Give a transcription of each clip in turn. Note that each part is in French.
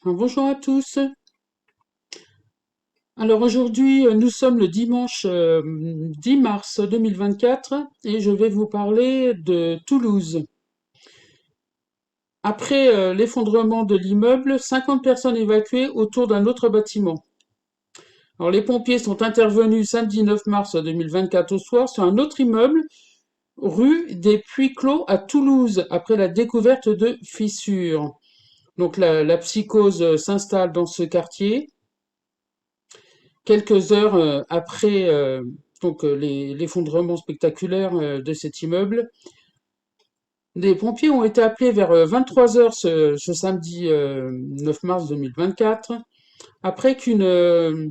Bonjour à tous. Alors aujourd'hui, nous sommes le dimanche 10 mars 2024 et je vais vous parler de Toulouse. Après l'effondrement de l'immeuble, 50 personnes évacuées autour d'un autre bâtiment. Alors les pompiers sont intervenus samedi 9 mars 2024 au soir sur un autre immeuble, rue des Puits-Clos à Toulouse, après la découverte de fissures. Donc la psychose s'installe dans ce quartier. Quelques heures après l'effondrement spectaculaire de cet immeuble, des pompiers ont été appelés vers 23 heures ce samedi 9 mars 2024, après une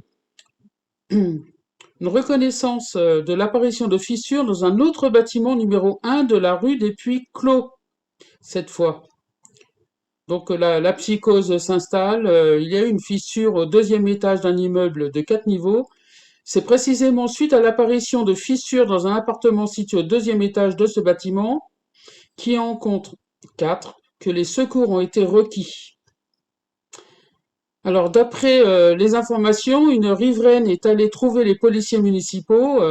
reconnaissance de l'apparition de fissures dans un autre bâtiment numéro 1 de la rue des Puits-Clos, cette fois. Donc la psychose s'installe, il y a eu une fissure au deuxième étage d'un immeuble de 4 niveaux. C'est précisément suite à l'apparition de fissures dans un appartement situé au deuxième étage de ce bâtiment, qui en compte 4, que les secours ont été requis. Alors, d'après les informations, une riveraine est allée trouver les policiers municipaux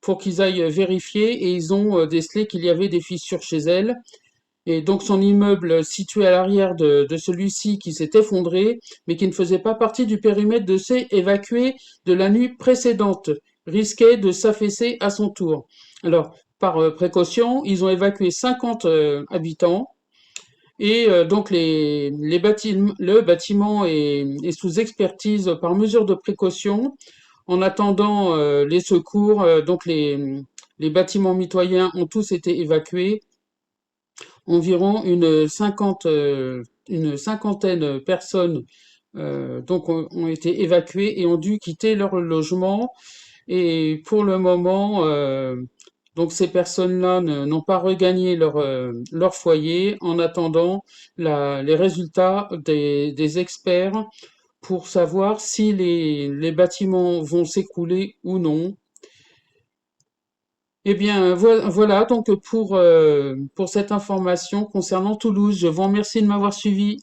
pour qu'ils aillent vérifier et ils ont décelé qu'il y avait des fissures chez elle. Et donc son immeuble situé à l'arrière de celui-ci qui s'est effondré, mais qui ne faisait pas partie du périmètre de ceux évacués de la nuit précédente, risquait de s'affaisser à son tour. Alors, par précaution, ils ont évacué 50 habitants et donc le bâtiment est sous expertise par mesure de précaution en attendant les secours. Les bâtiments mitoyens ont tous été évacués. Environ une cinquantaine de personnes ont été évacuées et ont dû quitter leur logement. Et pour le moment, donc ces personnes-là n'ont pas regagné leur foyer en attendant les résultats des experts pour savoir si les bâtiments vont s'écrouler ou non. Eh bien, voilà donc pour cette information concernant Toulouse. Je vous remercie de m'avoir suivi.